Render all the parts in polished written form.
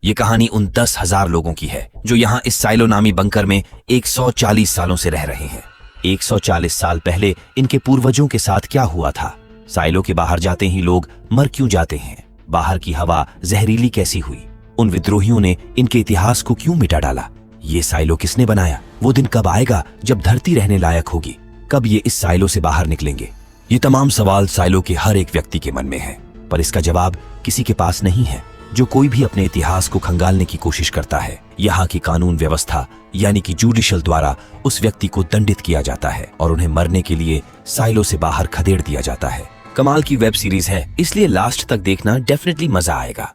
ये कहानी उन 10,000 लोगों की है जो यहाँ इस साइलो नामी बंकर में 140 सालों से रह रहे हैं। 140 साल पहले इनके पूर्वजों के साथ क्या हुआ था? साइलो के बाहर जाते ही लोग मर क्यों जाते हैं? बाहर की हवा जहरीली कैसी हुई? उन विद्रोहियों ने इनके इतिहास को क्यों मिटा डाला? ये साइलो किसने बनाया? वो दिन कब आएगा जब धरती रहने लायक होगी? कब ये इस साइलो से बाहर निकलेंगे? ये तमाम सवाल साइलो के हर एक व्यक्ति के मन में है, पर इसका जवाब किसी के पास नहीं है। जो कोई भी अपने इतिहास को खंगालने की कोशिश करता है, यहाँ की कानून व्यवस्था यानी कि जुडिशल द्वारा उस व्यक्ति को दंडित किया जाता है और उन्हें मरने के लिए साइलो से बाहर खदेड़ दिया जाता है। कमाल की वेब सीरीज है, इसलिए लास्ट तक देखना, डेफिनेटली मजा आएगा।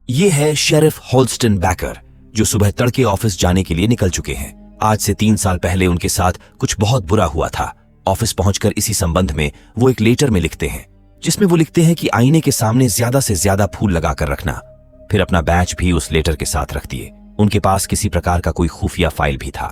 ये है शेरिफ होल्स्टन बैकर, जो सुबह तड़के ऑफिस जाने के लिए निकल चुके हैं। आज से 3 साल पहले उनके साथ कुछ बहुत बुरा हुआ था। ऑफिस पहुंचकर इसी संबंध में वो एक लेटर में लिखते हैं, जिसमें वो लिखते हैं कि आईने के सामने ज्यादा से ज्यादा फूल लगाकर रखना। फिर अपना बैच भी उस लेटर के साथ रख दिए। उनके पास किसी प्रकार का कोई खुफिया फाइल भी था।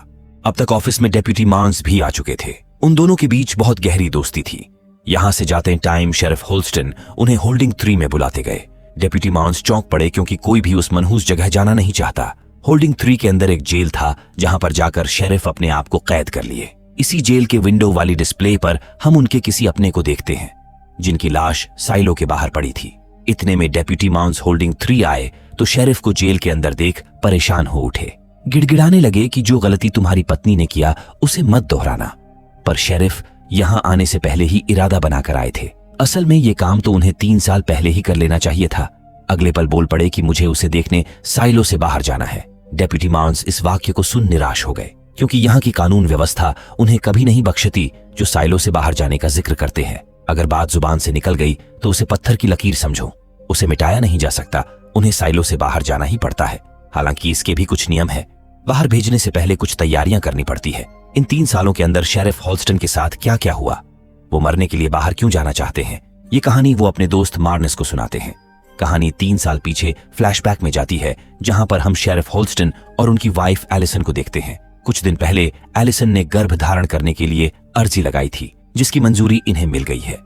अब तक ऑफिस में डेप्यूटी मांस भी आ चुके थे। उन दोनों के बीच बहुत गहरी दोस्ती थी। यहां से जाते टाइम शेरिफ होल्स्टन उन्हें होल्डिंग 3 में बुलाते गए। डेप्यूटी मांस चौंक पड़े, क्योंकि कोई भी उस मनहूस जगह जाना नहीं चाहता। होल्डिंग 3 के अंदर एक जेल था, जहां पर जाकर शेरिफ अपने आप को कैद कर लिए। इसी जेल के विंडो वाली डिस्प्ले पर हम उनके किसी अपने को देखते हैं, जिनकी लाश साइलो के बाहर पड़ी थी। इतने में डेप्यूटी मांस होल्डिंग 3 आए तो शेरिफ को जेल के अंदर देख परेशान हो उठे। गिड़गिड़ाने लगे कि जो गलती तुम्हारी पत्नी ने किया उसे मत दोहराना। पर शेरिफ यहां आने से पहले ही इरादा बनाकर आए थे। असल में ये काम तो उन्हें 3 साल पहले ही कर लेना चाहिए था। अगले पल बोल पड़े कि मुझे उसे देखने साइलो से बाहर जाना है। डेप्यूटी मांस इस वाक्य को सुन निराश हो गए, क्योंकि यहाँ की कानून व्यवस्था उन्हें कभी नहीं बख्शती जो साइलो से बाहर जाने का जिक्र करते हैं। अगर बात जुबान से निकल गई तो उसे पत्थर की लकीर समझो, उसे मिटाया नहीं जा सकता। उन्हें साइलो से बाहर जाना ही पड़ता है। हालांकि इसके भी कुछ नियम है। बाहर भेजने से पहले कुछ तैयारियां करनी पड़ती है। इन 3 सालों के अंदर शेरिफ होल्स्टन के साथ क्या क्या हुआ, वो मरने के लिए बाहर क्यों जाना चाहते हैं, ये कहानी वो अपने दोस्त मार्नेस को सुनाते हैं। कहानी 3 साल पीछे फ्लैशबैक में जाती है, जहां पर हम शेरिफ होल्स्टन और उनकी वाइफ एलिसन को देखते हैं। कुछ दिन पहले एलिसन ने गर्भ धारण करने के लिए अर्जी लगाई थी, जिसकी मंजूरी इन्हें मिल गई है।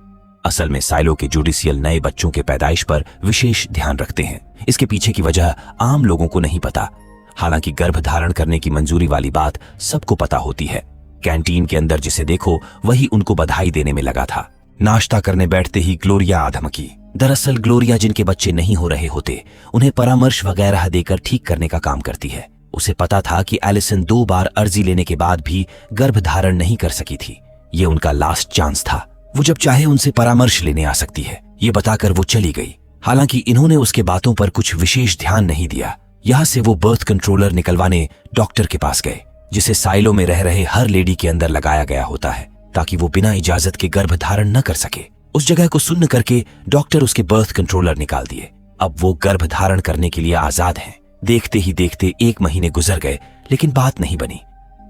असल में साइलो के जुडिशियल नए बच्चों के पैदाइश पर विशेष ध्यान रखते हैं। इसके पीछे की वजह आम लोगों को नहीं पता। हालांकि गर्भ धारण करने की मंजूरी वाली बात सबको पता होती है। कैंटीन के अंदर जिसे देखो वही उनको बधाई देने में लगा था। नाश्ता करने बैठते ही ग्लोरिया आ धमकी। दरअसल ग्लोरिया जिनके बच्चे नहीं हो रहे होते, उन्हें परामर्श वगैरह देकर ठीक करने का काम करती है। उसे पता था कि एलिसन 2 बार अर्जी लेने के बाद भी गर्भ धारण नहीं कर सकी थी। ये उनका लास्ट चांस था। वो जब चाहे उनसे परामर्श लेने आ सकती है, ये बताकर वो चली गई। हालांकि इन्होंने उसके बातों पर कुछ विशेष ध्यान नहीं दिया। यहाँ से वो बर्थ कंट्रोलर निकलवाने डॉक्टर के पास गए, जिसे साइलो में रह रहे हर लेडी के अंदर लगाया गया होता है, ताकि वो बिना इजाजत के गर्भ धारण न कर सके। उस जगह को सुन्न करके डॉक्टर उसके बर्थ कंट्रोलर निकाल दिए। अब वो गर्भ धारण करने के लिए आजाद हैं। देखते ही देखते 1 महीने गुजर गए, लेकिन बात नहीं बनी।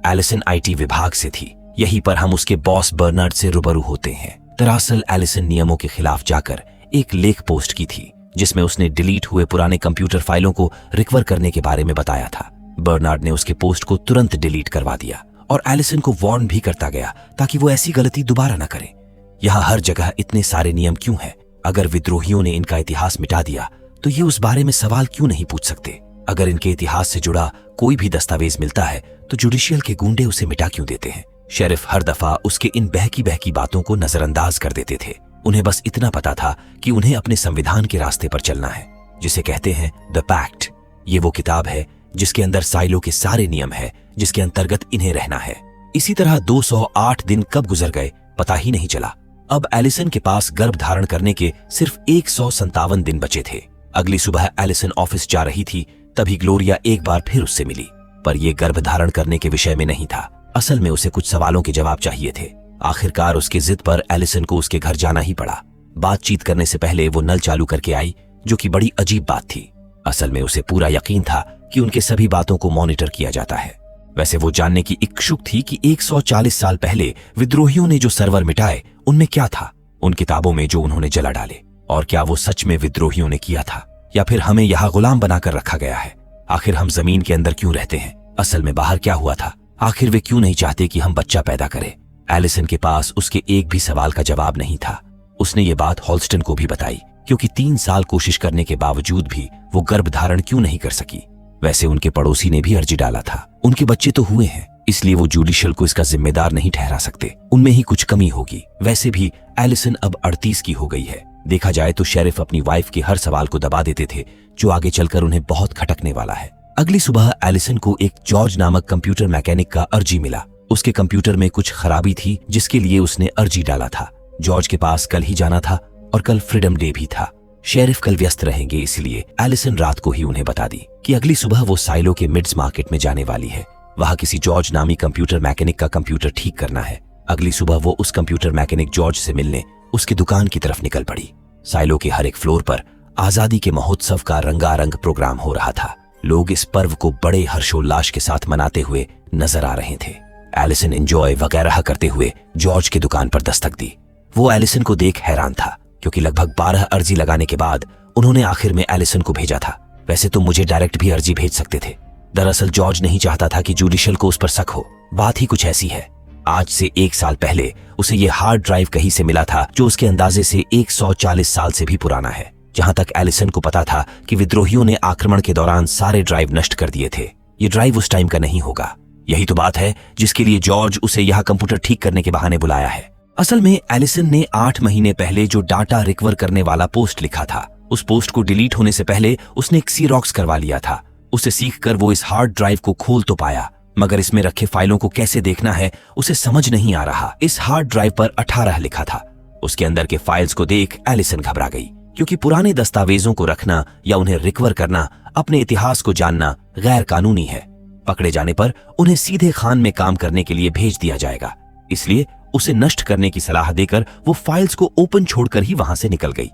एलिसन IT विभाग से थी। यहीं पर हम उसके बॉस बर्नार्ड से रूबरू होते हैं। दरअसल एलिसन नियमों के खिलाफ जाकर एक लेख पोस्ट की थी, जिसमें उसने डिलीट हुए पुराने कंप्यूटर फाइलों को रिकवर करने के बारे में बताया था। बर्नार्ड ने उसके पोस्ट को तुरंत डिलीट करवा दिया और एलिसन को वार्न भी करता गया, ताकि वो ऐसी गलती दोबारा न करे। यहाँ हर जगह इतने सारे नियम क्यों हैं? अगर विद्रोहियों ने इनका इतिहास मिटा दिया तो ये उस बारे में सवाल क्यों नहीं पूछ सकते? अगर इनके इतिहास से जुड़ा कोई भी दस्तावेज मिलता है तो जुडिशियल के गुंडे उसे मिटा क्यों देते हैं? शेरिफ हर दफा उसके इन बहकी बहकी बातों को नजरअंदाज कर देते थे। उन्हें बस इतना पता था कि उन्हें अपने संविधान के रास्ते पर चलना है, जिसे कहते हैं द पैक्ट। ये वो किताब है जिसके अंदर साइलो के सारे नियम है, जिसके अंतर्गत इन्हें रहना है। इसी तरह 208 दिन कब गुजर गए पता ही नहीं चला। अब एलिसन के पास गर्भ धारण करने के सिर्फ 157 दिन बचे थे। अगली सुबह एलिसन ऑफिस जा रही थी, तभी ग्लोरिया एक बार फिर उससे मिली। पर यह गर्भ धारण करने के विषय में नहीं था। असल में उसे कुछ सवालों के जवाब चाहिए थे। आखिरकार उसकी जिद पर एलिसन को उसके घर जाना ही पड़ा। बातचीत करने से पहले वो नल चालू करके आई, जो कि बड़ी अजीब बात थी। असल में उसे पूरा यकीन था कि उनके सभी बातों को मॉनिटर किया जाता है। वैसे वो जानने की इच्छुक थी कि 140 साल पहले विद्रोहियों ने जो सर्वर मिटाए उनमें क्या था, उन किताबों में जो उन्होंने जला डाले, और क्या वो सच में विद्रोहियों ने किया था या फिर हमें यहाँ गुलाम बनाकर रखा गया है। आखिर हम जमीन के अंदर क्यों रहते हैं? असल में बाहर क्या हुआ था? आखिर वे क्यों नहीं चाहते कि हम बच्चा पैदा करें? एलिसन के पास उसके एक भी सवाल का जवाब नहीं था। उसने ये बात होल्स्टन को भी बताई, क्योंकि 3 साल कोशिश करने के बावजूद भी वो गर्भ धारण क्यों नहीं कर सकी। वैसे उनके पड़ोसी ने भी अर्जी डाला था, उनके बच्चे तो हुए हैं, इसलिए वो जूडिशल को इसका जिम्मेदार नहीं ठहरा सकते, उनमें ही कुछ कमी होगी। वैसे भी एलिसन अब 38 की हो गई है। देखा जाए तो शेरिफ अपनी वाइफ के हर सवाल को दबा देते थे, जो आगे चलकर उन्हें बहुत खटकने वाला है। अगली सुबह एलिसन को एक जॉर्ज नामक कंप्यूटर मैकेनिक का अर्जी मिला। उसके कंप्यूटर में कुछ खराबी थी, जिसके लिए उसने अर्जी डाला था। जॉर्ज के पास कल ही जाना था और कल फ्रीडम डे भी था। शेरिफ कल व्यस्त रहेंगे, इसलिए एलिसन रात को ही उन्हें बता दी कि अगली सुबह वो साइलो के मिड्स मार्केट में जाने वाली है। वहां किसी जॉर्ज नामी कंप्यूटर मैकेनिक का कंप्यूटर ठीक करना है। अगली सुबह वो उस कंप्यूटर मैकेनिक जॉर्ज से मिलने उसकी दुकान की तरफ निकल पड़ी। साइलो के हर एक फ्लोर पर आजादी के महोत्सव का रंगारंग प्रोग्राम हो रहा था। लोग इस पर्व को बड़े हर्षोल्लास के साथ मनाते हुए नजर आ रहे थे। एलिसन एंजॉय वगैरह करते हुए जॉर्ज की दुकान पर दस्तक दी। वो एलिसन को देख हैरान था, क्योंकि लगभग 12 अर्जी लगाने के बाद उन्होंने आखिर में एलिसन को भेजा था। वैसे तो मुझे डायरेक्ट भी अर्जी भेज सकते थे। दरअसल जॉर्ज नहीं चाहता था कि जुडिशल को उस पर शक हो। बात ही कुछ ऐसी है, आज से 1 साल पहले उसे ये हार्ड ड्राइव कहीं से मिला था, जो उसके अंदाजे से 140 साल से भी पुराना है। जहां तक एलिसन को पता था कि विद्रोहियों ने आक्रमण के दौरान सारे ड्राइव नष्ट कर दिए थे। ये ड्राइव उस टाइम का नहीं होगा। यही तो बात है जिसके लिए जॉर्ज उसे यहाँ कंप्यूटर ठीक करने के बहाने बुलाया है। असल में एलिसन ने 8 महीने पहले जो डाटा रिकवर करने वाला पोस्ट लिखा था, उस पोस्ट को डिलीट होने से पहले उसने एक सीरोक्स करवा लिया था। उसे सीखकर वो इस हार्ड ड्राइव को खोल तो पाया, मगर इसमें रखे फाइलों को कैसे देखना है उसे समझ नहीं आ रहा। इस हार्ड ड्राइव पर 18 लिखा था। उसके अंदर के फाइल्स को देख एलिसन घबरा गई, क्योंकि पुराने दस्तावेजों को रखना या उन्हें रिकवर करना, अपने इतिहास को जानना गैर कानूनी है। पकड़े जाने पर उन्हें सीधे खान में काम करने के लिए भेज दिया जाएगा। इसलिए उसे नष्ट करने की सलाह देकर वो फाइल्स को ओपन छोड़कर ही वहां से निकल गई।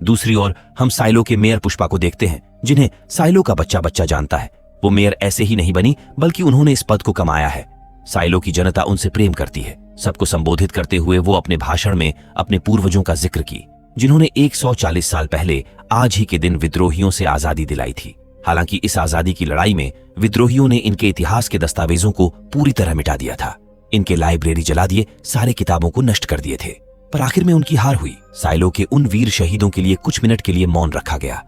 दूसरी ओर हम साइलो के मेयर पुष्पा को देखते हैं, जिन्हें साइलो का बच्चा बच्चा जानता है। वो मेयर ऐसे ही नहीं बनी, बल्कि उन्होंने इस पद को कमाया है। साइलो की जनता उनसे प्रेम करती है। सबको संबोधित करते हुए वो अपने भाषण में अपने पूर्वजों का जिक्र की, जिन्होंने 140 साल पहले आज ही के दिन विद्रोहियों से आजादी दिलाई थी। हालांकि इस आजादी की लड़ाई में विद्रोहियों ने इनके इतिहास के दस्तावेजों को पूरी तरह मिटा दिया था। इनके लाइब्रेरी जला दिए, सारे किताबों को नष्ट कर दिए थे। पर आखिर में उनकी हार हुई। साइलो के उन वीर शहीदों के लिए कुछ मिनट के लिए मौन रखा गया।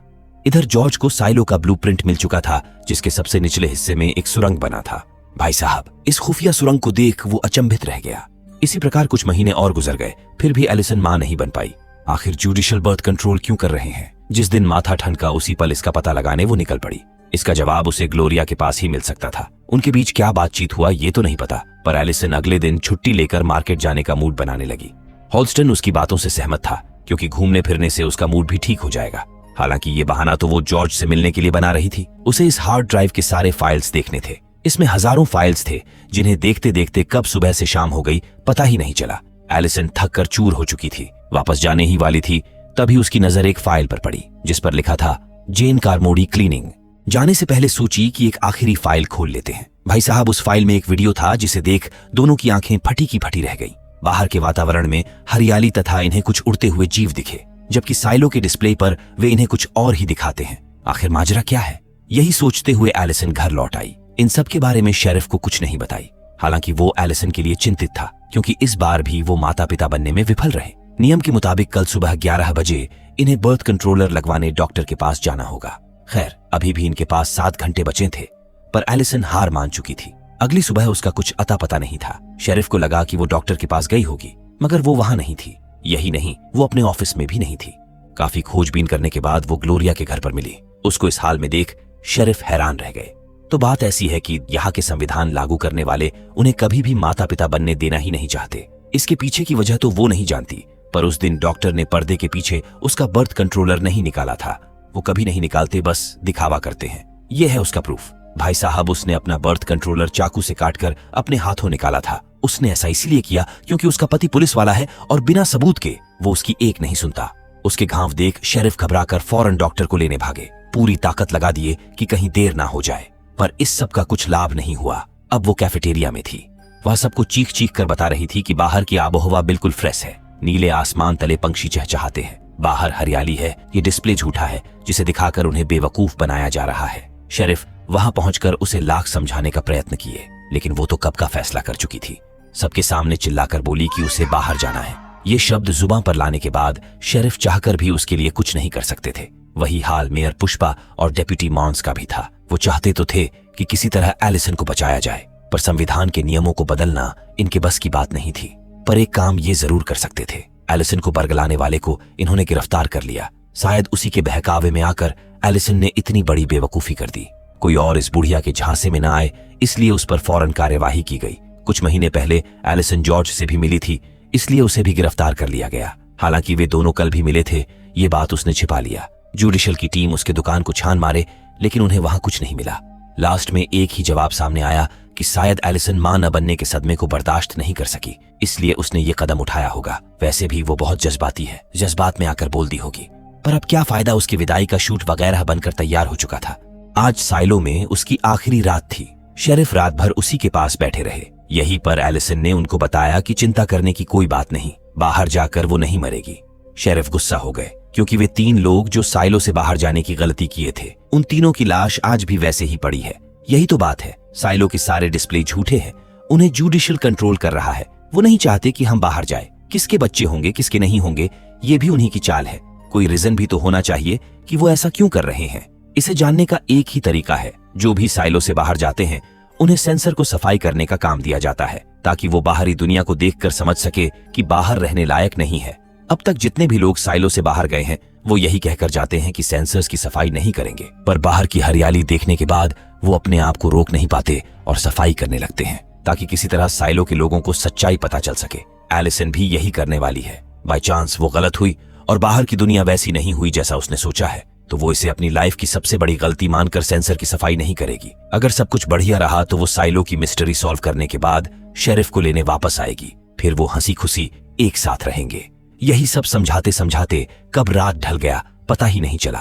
इधर जॉर्ज को साइलो का ब्लूप्रिंट मिल चुका था, जिसके सबसे निचले हिस्से में एक सुरंग बना था। भाई साहब, इस खुफिया सुरंग को देख वो अचंभित रह गया। इसी प्रकार कुछ महीने और गुजर गए, फिर भी एलिसन मां नहीं बन पाई। आखिर जुडिशियल बर्थ कंट्रोल क्यों कर रहे हैं? जिस दिन माथा ठनका उसी पल इसका पता लगाने वो निकल पड़ी। इसका जवाब उसे ग्लोरिया के पास ही मिल सकता था। उनके बीच क्या बातचीत हुआ ये तो नहीं पता, पर एलिसन अगले दिन छुट्टी लेकर मार्केट जाने का मूड बनाने लगी। हॉल्स्टन उसकी बातों से सहमत था, क्योंकि घूमने फिरने से उसका मूड भी ठीक हो जाएगा। हालांकि ये बहाना तो वो जॉर्ज से मिलने के लिए बना रही थी। उसे इस हार्ड ड्राइव के सारे फाइल्स देखने थे। इसमें हजारों फाइल्स थे, जिन्हें देखते देखते कब सुबह से शाम हो गई पता ही नहीं चला। एलिसन थक कर चूर हो चुकी थी, वापस जाने ही वाली थी, तभी उसकी नजर एक फाइल पर पड़ी, जिस पर लिखा था जेन कार्मोडी क्लीनिंग। जाने से पहले सोची कि एक आखिरी फाइल खोल लेते हैं। भाई साहब, उस फाइल में एक वीडियो था, जिसे देख दोनों की आंखें फटी की फटी रह गई। बाहर के वातावरण में हरियाली तथा इन्हें कुछ उड़ते हुए जीव दिखे, जबकि साइलो के डिस्प्ले पर वे इन्हें कुछ और ही दिखाते हैं। आखिर माजरा क्या है? यही सोचते हुए एलिसन घर लौट आई। इन सब के बारे में शेरिफ को कुछ नहीं बताई। हालांकि वो एलिसन के लिए चिंतित था, क्योंकि इस बार भी वो माता पिता बनने में विफल रहे। नियम के मुताबिक कल सुबह 11 बजे इन्हें बर्थ कंट्रोलर लगवाने डॉक्टर के पास जाना होगा। खैर, अभी भी इनके पास 7 घंटे बचे थे, पर एलिसन हार मान चुकी थी। अगली सुबह उसका कुछ अता पता नहीं था। शेरिफ को लगा कि वो डॉक्टर के पास गई होगी, मगर वो वहां नहीं थी। यही नहीं, वो अपने ऑफिस में भी नहीं थी। काफी खोजबीन करने के बाद वो ग्लोरिया के घर पर मिली। उसको इस हाल में देख शेरिफ हैरान रह गए। तो बात ऐसी है कि यहाँ के संविधान लागू करने वाले उन्हें कभी भी माता पिता बनने देना ही नहीं चाहते। इसके पीछे की वजह तो वो नहीं जानती, पर उस दिन डॉक्टर ने पर्दे के पीछे उसका बर्थ कंट्रोलर नहीं निकाला था। वो कभी नहीं निकालते, बस दिखावा करते हैं। ये है उसका प्रूफ। भाई साहब, उसने अपना बर्थ कंट्रोलर चाकू से काटकर अपने हाथों निकाला था। उसने ऐसा इसलिए किया क्योंकि उसका पति पुलिस वाला है और बिना सबूत के वो उसकी एक नहीं सुनता। उसके घाव देख शेरिफ घबराकर फौरन डॉक्टर को लेने भागे। पूरी ताकत लगा दिए कि कहीं देर ना हो जाए, पर इस सब का कुछ लाभ नहीं हुआ। अब वो कैफेटेरिया में थी। वह सबको चीख चीख कर बता रही थी कि बाहर की आबोहवा बिल्कुल फ्रेश है। नीले आसमान तले पंछी चहचहाते हैं, बाहर हरियाली है। ये डिस्प्ले झूठा है, जिसे दिखाकर उन्हें बेवकूफ बनाया जा रहा है। शेरिफ वहां पहुंचकर उसे लाख समझाने का प्रयत्न किए, लेकिन वो तो कब का फैसला कर चुकी थी। सबके सामने चिल्लाकर बोली कि उसे बाहर जाना है। ये शब्द जुबान पर लाने के बाद शेरिफ चाहकर भी उसके लिए कुछ नहीं कर सकते थे। वही हाल मेयर पुष्पा और डेप्यूटी मॉन्स का भी था। वो चाहते तो थे कि किसी तरह एलिसन को बचाया जाए, पर संविधान के नियमों को बदलना इनके बस की बात नहीं थी। पर एक काम ये जरूर कर सकते थे, एलिसन को बरगलाने वाले को इन्होंने गिरफ्तार कर लिया। शायद उसी के बहकावे में आकर एलिसन ने इतनी बड़ी बेवकूफी कर दी। कोई और इस बुढ़िया के झांसे में न आए, इसलिए उस पर फौरन कार्यवाही की गई। कुछ महीने पहले एलिसन जॉर्ज से भी मिली थी, इसलिए उसे भी गिरफ्तार कर लिया गया। हालांकि वे दोनों कल भी मिले थे, ये बात उसने छिपा लिया। जुडिशल की टीम उसके दुकान को छान मारे, लेकिन उन्हें वहां कुछ नहीं मिला। लास्ट में एक ही जवाब सामने आया कि शायद एलिसन मां न बनने के सदमे को बर्दाश्त नहीं कर सकी, इसलिए उसने ये कदम उठाया होगा। वैसे भी वो बहुत जज्बाती है, जज्बात में आकर बोल दी होगी। पर अब क्या फायदा, उसकी विदाई का शूट वगैरह बनकर तैयार हो चुका था। आज साइलो में उसकी आखिरी रात थी। शेरिफ रात भर उसी के पास बैठे रहे। यहीं पर एलिसन ने उनको बताया कि चिंता करने की कोई बात नहीं, बाहर जाकर वो नहीं मरेगी। शेरिफ गुस्सा हो गए, क्योंकि वे 3 लोग जो साइलो से बाहर जाने की गलती किए थे, उन तीनों की लाश आज भी वैसे ही पड़ी है। यही तो बात है, साइलो के सारे डिस्प्ले झूठे हैं। उन्हें जुडिशियल कंट्रोल कर रहा है। वो नहीं चाहते कि हम बाहर जाए। किसके बच्चे होंगे, किसके नहीं होंगे, ये भी उन्हीं की चाल है। कोई रीजन भी तो होना चाहिए कि वो ऐसा क्यों कर रहे हैं। इसे जानने का एक ही तरीका है, जो भी साइलो से बाहर जाते हैं उन्हें सेंसर को सफाई करने का काम दिया जाता है, ताकि वो बाहरी दुनिया को देखकर समझ सके कि बाहर रहने लायक नहीं है। अब तक जितने भी लोग साइलो से बाहर गए हैं, वो यही कहकर जाते हैं कि सेंसर्स की सफाई नहीं करेंगे, पर बाहर की हरियाली देखने के बाद वो अपने आप को रोक नहीं पाते और सफाई करने लगते हैं, ताकि किसी तरह साइलो के लोगों को सच्चाई पता चल सके। एलिसन भी यही करने वाली है। बाय चांस वो गलत हुई और बाहर की दुनिया वैसी नहीं हुई जैसा उसने सोचा है, तो वो इसे अपनी लाइफ की सबसे बड़ी गलती मानकर सेंसर की सफाई नहीं करेगी। अगर सब कुछ बढ़िया रहा तो वो साइलो की मिस्ट्री सॉल्व करने के बाद शेरिफ को लेने वापस आएगी। फिर वो हंसी खुशी एक साथ रहेंगे। यही सब समझाते समझाते कब रात ढल गया पता ही नहीं चला।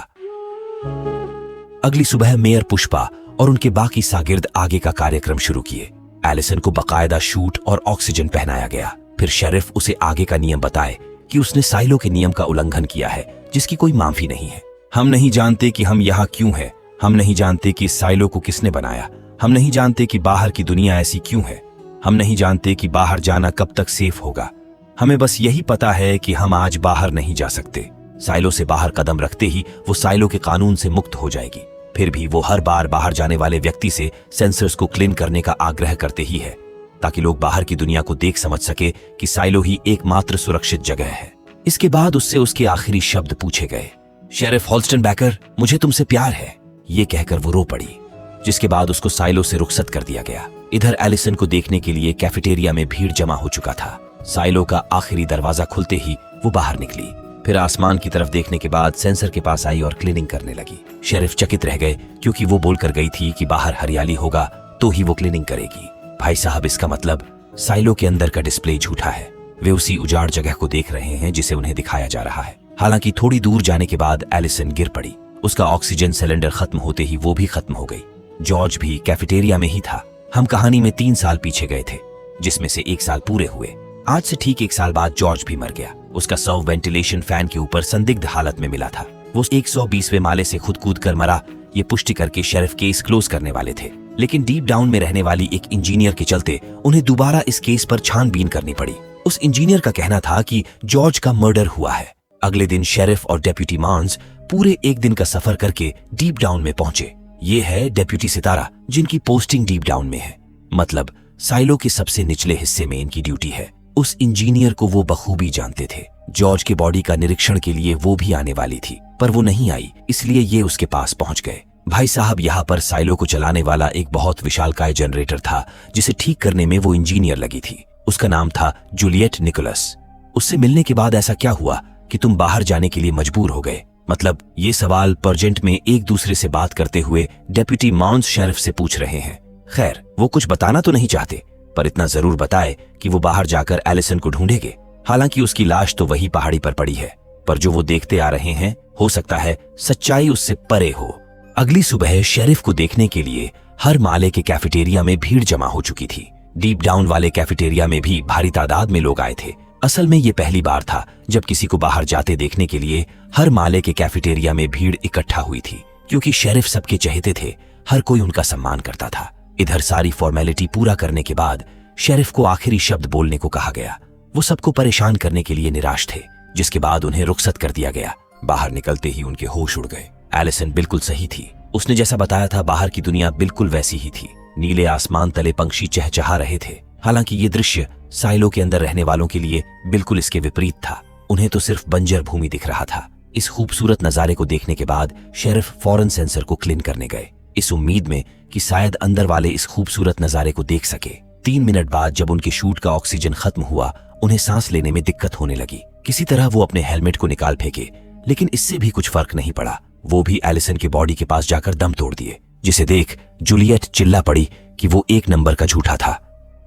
अगली सुबह मेयर पुष्पा और उनके बाकी शागिर्द आगे का कार्यक्रम शुरू किए। एलिसन को बकायदा शूट और ऑक्सीजन पहनाया गया। फिर शेरिफ उसे आगे का नियम बताए कि उसने साइलो के नियम का उल्लंघन किया है, जिसकी कोई माफी नहीं है। हम नहीं जानते कि हम यहाँ क्यों हैं। हम नहीं जानते कि इस साइलो को किसने बनाया। हम नहीं जानते कि बाहर की दुनिया ऐसी क्यों है। हम नहीं जानते कि बाहर जाना कब तक सेफ होगा। हमें बस यही पता है कि हम आज बाहर नहीं जा सकते। साइलो से बाहर कदम रखते ही वो साइलो के कानून से मुक्त हो जाएगी। फिर भी वो हर बार बाहर जाने वाले व्यक्ति से सेंसर्स को क्लीन करने का आग्रह करते ही है, ताकि लोग बाहर की दुनिया को देख समझ सके कि साइलो ही एकमात्र सुरक्षित जगह है। इसके बाद उससे उसके आखिरी शब्द पूछे गए। शेरिफ हॉल्स्टनबेकर, मुझे तुमसे प्यार है, ये कहकर वो रो पड़ी, जिसके बाद उसको साइलो से रुखसत कर दिया गया। इधर एलिसन को देखने के लिए कैफेटेरिया में भीड़ जमा हो चुका था। साइलो का आखिरी दरवाजा खुलते ही वो बाहर निकली। फिर आसमान की तरफ देखने के बाद सेंसर के पास आई और क्लीनिंग करने लगी। शेरिफ चकित रह गए, क्योंकि वो बोलकर गई थी कि बाहर हरियाली होगा तो ही वो क्लीनिंग करेगी। भाई साहब, इसका मतलब साइलो के अंदर का डिस्प्ले झूठा है। वे उसी उजाड़ जगह को देख रहे हैं जिसे उन्हें दिखाया जा रहा है। हालांकि थोड़ी दूर जाने के बाद एलिसन गिर पड़ी। उसका ऑक्सीजन सिलेंडर खत्म होते ही वो भी खत्म हो गई। जॉर्ज भी कैफेटेरिया में ही था। हम कहानी में 3 साल पीछे गए थे, जिसमें से 1 साल पूरे हुए। आज से ठीक 1 साल बाद जॉर्ज भी मर गया। उसका शव वेंटिलेशन फैन के ऊपर संदिग्ध हालत में मिला था। वो 120वें माले से खुद कूद कर मरा, ये पुष्टि करके शेरिफ केस क्लोज करने वाले थे। लेकिन डीप डाउन में रहने वाली एक इंजीनियर के चलते उन्हें दोबारा इस केस पर छानबीन करनी पड़ी। उस इंजीनियर का कहना था कि जॉर्ज का मर्डर हुआ है। अगले दिन शेरिफ और डेप्यूटी मॉन्स पूरे 1 दिन का सफर करके डीप डाउन में पहुंचे। ये है डेप्यूटी सितारा, जिनकी पोस्टिंग डीप डाउन में है, मतलब साइलो के सबसे निचले हिस्से में इनकी ड्यूटी है। उस इंजीनियर को वो बखूबी जानते थे। जॉर्ज के बॉडी का निरीक्षण के लिए वो भी आने वाली थी, पर वो नहीं आई, इसलिए ये उसके पास पहुंच गए। भाई साहब, यहाँ पर साइलो को चलाने वाला एक बहुत विशालकाय जनरेटर था, जिसे ठीक करने में वो इंजीनियर लगी थी। उसका नाम था जूलियट निकोलस। उससे मिलने के बाद ऐसा क्या हुआ कि तुम बाहर जाने के लिए मजबूर हो गए? मतलब ये सवाल परजेंट में एक दूसरे से बात करते हुए डेप्यूटी मॉन्स शेरिफ से पूछ रहे हैं। खैर, वो कुछ बताना तो नहीं चाहते, पर इतना जरूर बताए कि वो बाहर जाकर एलिसन को ढूंढेंगे। हालांकि उसकी लाश तो वही पहाड़ी पर पड़ी है, पर जो वो देखते आ रहे हैं, हो सकता है सच्चाई उससे परे हो। अगली सुबह शेरिफ को देखने के लिए हर माले के कैफेटेरिया में भीड़ जमा हो चुकी थी। डीप डाउन वाले कैफेटेरिया में भी भारी तादाद में लोग आए थे। असल में ये पहली बार था जब किसी को बाहर जाते देखने के लिए हर माले के कैफेटेरिया में भीड़ इकट्ठा हुई थी, क्योंकि शेरिफ सबके चहेते थे। हर कोई उनका सम्मान करता था। इधर सारी फॉर्मेलिटी पूरा करने के बाद शेरिफ को आखिरी शब्द बोलने को कहा गया। वो सबको परेशान करने के लिए निराश थे, जिसके बाद उन्हें रुखसत कर दिया गया। बाहर निकलते ही उनके होश उड़ गए। एलिसन बिल्कुल सही थी। उसने जैसा बताया था बाहर की दुनिया बिल्कुल वैसी ही थी। नीले आसमान तले पंछी चहचहा रहे थे। हालांकि ये दृश्य साइलो के अंदर रहने वालों के लिए बिल्कुल इसके विपरीत था। उन्हें तो सिर्फ बंजर भूमि दिख रहा था। इस खूबसूरत नजारे को देखने के बाद शेरिफ फौरन सेंसर को क्लीन करने गए, इस उम्मीद में कि शायद अंदर वाले इस खूबसूरत नजारे को देख सके। 3 मिनट बाद जब उनके शूट का ऑक्सीजन खत्म हुआ, उन्हें सांस लेने में दिक्कत होने लगी। किसी तरह वो अपने हेलमेट को निकाल फेंके, लेकिन इससे भी कुछ फर्क नहीं पड़ा। वो भी एलिसन के बॉडी के पास जाकर दम तोड़ दिए, जिसे देख जूलियट चिल्ला पड़ी कि वो 1 नंबर का झूठा था।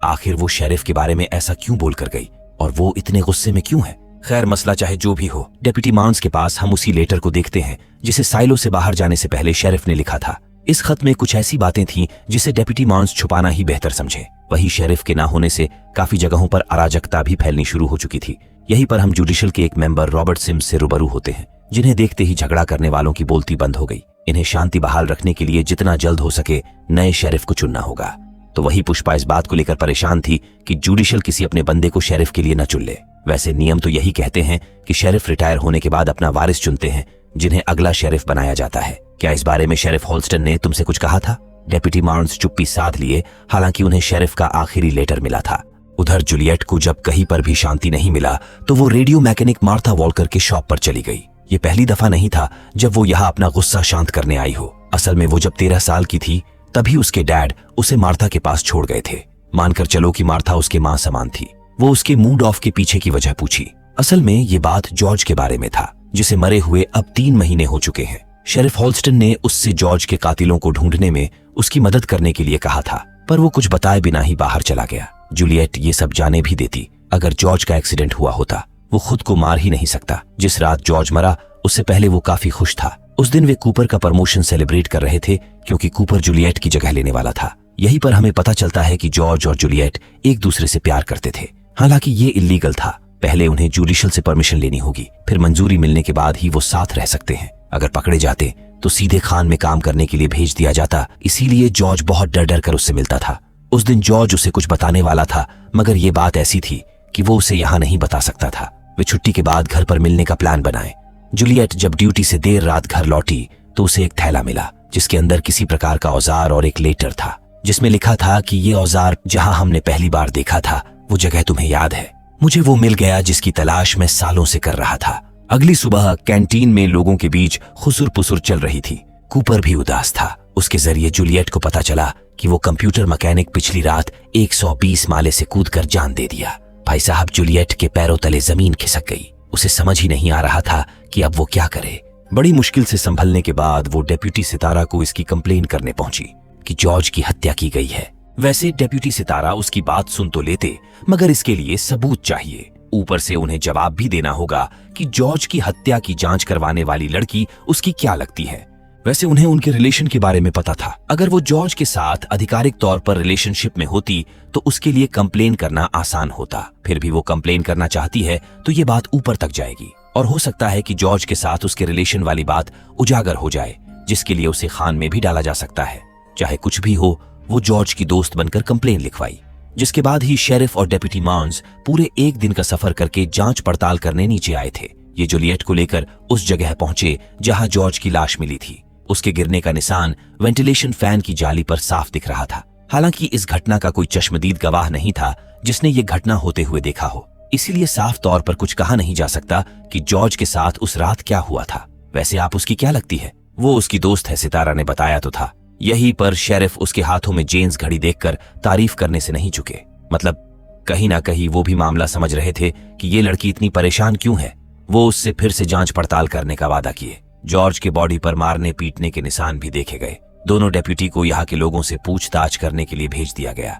आखिर वो शेरिफ के बारे में ऐसा क्यों बोल कर गई और वो इतने गुस्से में क्यों है? खैर, मसला चाहे जो भी हो, डेप्यूटी मार्न्स के पास हम उसी लेटर को देखते हैं जिसे साइलो से बाहर जाने से पहले शेरिफ ने लिखा था। इस खत में कुछ ऐसी बातें थीं जिसे डेप्यूटी मार्न्स छुपाना ही बेहतर समझे। वही शेरिफ के ना होने से काफी जगहों पर अराजकता भी फैलनी शुरू हो चुकी थी। यहीं पर हम जुडिशल के एक मेंबर रॉबर्ट सिम्स से रूबरू होते हैं, जिन्हें देखते ही झगड़ा करने वालों की बोलती बंद हो गई। इन्हें शांति बहाल रखने के लिए जितना जल्द हो सके नए शेरिफ को चुनना होगा। तो वही पुष्पा इस बात को लेकर परेशान थी कि जुडिशल किसी अपने बंदे को शेरिफ के लिए न चुन ले। वैसे नियम तो यही कहते हैं कि शेरिफ रिटायर होने के बाद अपना वारिस चुनते हैं, जिन्हें अगला शेरिफ बनाया जाता है। क्या इस बारे में शेरिफ होल्स्टन ने तुमसे कुछ कहा था? डेप्यूटी मार्न्स चुप्पी साध लिए। हालांकि उन्हें शेरिफ का आखिरी लेटर मिला था। उधर जूलियट को जब कहीं पर भी शांति नहीं मिला तो वो रेडियो मैकेनिक मार्था वॉल्कर के शॉप पर चली गई। ये पहली दफा नहीं था जब वो यहाँ अपना गुस्सा शांत करने आई हो। असल में वो जब 13 साल की थी तभी उसके डैड उसे मार्था के पास छोड़ गए थे। मानकर चलो कि मार्था उसके मां समान थी। वो उसके मूड ऑफ के पीछे की वजह पूछी। असल में ये बात जॉर्ज के बारे में था, जिसे मरे हुए अब 3 महीने हो चुके हैं। शेरिफ होल्स्टन ने उससे जॉर्ज के कातिलों को ढूंढने में उसकी मदद करने के लिए कहा था, पर वो कुछ बताए बिना ही बाहर चला गया। जूलियट ये सब जाने भी देती। अगर जॉर्ज का एक्सीडेंट हुआ होता, वो खुद को मार ही नहीं सकता। जिस रात जॉर्ज मरा उससे पहले वो काफी खुश था। उस दिन वे कूपर का प्रमोशन सेलिब्रेट कर रहे थे, क्योंकि कूपर जूलियट की जगह लेने वाला था। यहीं पर हमें पता चलता है कि जॉर्ज और जूलियट एक दूसरे से प्यार करते थे। हालांकि ये इल्लीगल था। पहले उन्हें जुडिशल से परमिशन लेनी होगी, फिर मंजूरी मिलने के बाद ही वो साथ रह सकते हैं। अगर पकड़े जाते तो सीधे खान में काम करने के लिए भेज दिया जाता। इसीलिए जॉर्ज बहुत डर डर कर उससे मिलता था। उस दिन जॉर्ज उसे कुछ बताने वाला था, मगर ये बात ऐसी थी कि वो उसे यहाँ नहीं बता सकता था। वे छुट्टी के बाद घर पर मिलने का प्लान बनाए। जूलियट जब ड्यूटी से देर रात घर लौटी तो उसे एक थैला मिला, जिसके अंदर किसी प्रकार का औजार और एक लेटर था, जिसमें लिखा था कि ये औजार जहां हमने पहली बार देखा था वो जगह तुम्हें याद है? मुझे वो मिल गया जिसकी तलाश मैं सालों से कर रहा था। अगली सुबह कैंटीन में लोगों के बीच खुसुर पुसुर चल रही थी। कूपर भी उदास था। उसके जरिए जूलियट को पता चला कि वो कंप्यूटर मैकेनिक पिछली रात 120 माले से कूदकर जान दे दिया। भाई साहब, जूलियट के पैरों तले जमीन खिसक गई। उसे समझ ही नहीं आ रहा था कि अब वो क्या करे। बड़ी मुश्किल से संभलने के बाद वो डेप्यूटी सितारा को इसकी कंप्लेन करने पहुंची कि जॉर्ज की हत्या की गई है। वैसे डेप्यूटी सितारा उसकी बात सुन तो लेते, मगर इसके लिए सबूत चाहिए। ऊपर से उन्हें जवाब भी देना होगा कि जॉर्ज की हत्या की जांच करवाने वाली लड़की उसकी क्या लगती है। वैसे उन्हें उनके रिलेशन के बारे में पता था। अगर वो जॉर्ज के साथ आधिकारिक तौर पर रिलेशनशिप में होती तो उसके लिए कंप्लेन करना आसान होता। फिर भी वो कंप्लेन करना चाहती है तो ये बात ऊपर तक जाएगी, और हो सकता है कि जॉर्ज के साथ उसके रिलेशन वाली बात उजागर हो जाए, जिसके लिए उसे खान में भी डाला जा सकता है। चाहे कुछ भी हो, वो जॉर्ज की दोस्त बनकर कंप्लेन लिखवाई, जिसके बाद ही शेरिफ और डेप्यूटी मार्न्स पूरे 1 दिन का सफर करके जांच पड़ताल करने नीचे आए थे। ये जूलियट को लेकर उस जगह पहुंचे जहां जॉर्ज की लाश मिली थी। उसके गिरने का निशान वेंटिलेशन फैन की जाली पर साफ दिख रहा था। हालांकि इस घटना का कोई चश्मदीद गवाह नहीं था जिसने ये घटना होते हुए देखा हो, इसीलिए साफ तौर पर कुछ कहा नहीं जा सकता कि जॉर्ज के साथ उस रात क्या हुआ था। वैसे आप उसकी क्या लगती है? वो उसकी दोस्त है, सितारा ने बताया तो था। यहीं पर शेरिफ उसके हाथों में जेन्स घड़ी देखकर तारीफ करने से नहीं चुके। मतलब कहीं ना कहीं वो भी मामला समझ रहे थे कि ये लड़की इतनी परेशान क्यों है। वो उससे फिर से जांच पड़ताल करने का वादा किए। जॉर्ज के बॉडी पर मारने पीटने के निशान भी देखे गए। दोनों डेप्यूटी को यहाँ के लोगों से पूछताछ करने के लिए भेज दिया गया।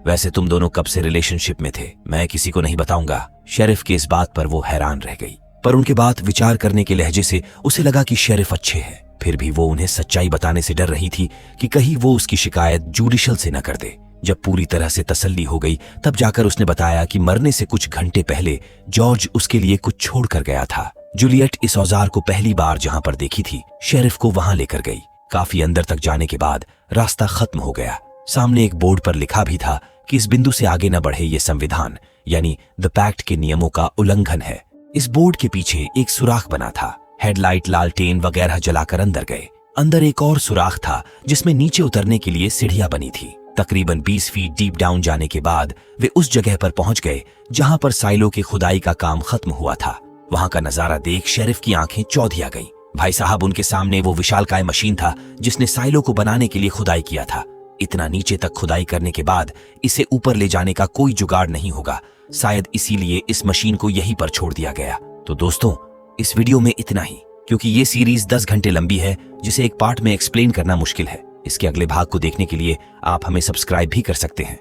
वैसे तुम दोनों कब से रिलेशनशिप में थे? मैं किसी को नहीं बताऊंगा। शेरिफ की इस बात पर वो हैरान रह गई, पर उनके बात विचार करने के लहजे से उसे लगा कि शेरिफ अच्छे हैं। फिर भी वो उन्हें सच्चाई बताने से डर रही थी कि कहीं वो उसकी शिकायत जुडिशल से न कर दे। जब पूरी तरह से तसल्ली हो गई तब जाकर उसने बताया कि मरने से कुछ घंटे पहले जॉर्ज उसके लिए कुछ छोड़ कर गया था। जूलियट इस औजार को पहली बार जहां पर देखी थी, शेरिफ को वहां लेकर गई। काफी अंदर तक जाने के बाद रास्ता खत्म हो गया। सामने एक बोर्ड पर लिखा भी था कि इस बिंदु से आगे न बढ़े ये संविधान यानी द पैक्ट के नियमों का उल्लंघन है। इस बोर्ड के पीछे एक सुराख बना था हेडलाइट, लालटेन वगैरह जलाकर अंदर गए। अंदर एक और सुराख था जिसमें नीचे उतरने के लिए सीढ़ियां बनी थी। तकरीबन 20 फीट डीप डाउन जाने के बाद वे उस जगह पर पहुंच गए जहां पर साइलो की खुदाई का काम खत्म हुआ था। वहां का नजारा देख शेरिफ की आंखें चौधिया गईं। भाई साहब, उनके सामने वो विशालकाय मशीन था जिसने साइलो को बनाने के लिए खुदाई किया था। इतना नीचे तक खुदाई करने के बाद इसे ऊपर ले जाने का कोई जुगाड़ नहीं होगा। शायद इसीलिए इस मशीन को यहीं पर छोड़ दिया गया। तो दोस्तों, इस वीडियो में इतना ही, क्योंकि ये सीरीज 10 घंटे लंबी है जिसे एक पार्ट में एक्सप्लेन करना मुश्किल है। इसके अगले भाग को देखने के लिए आप हमें सब्सक्राइब भी कर सकते हैं।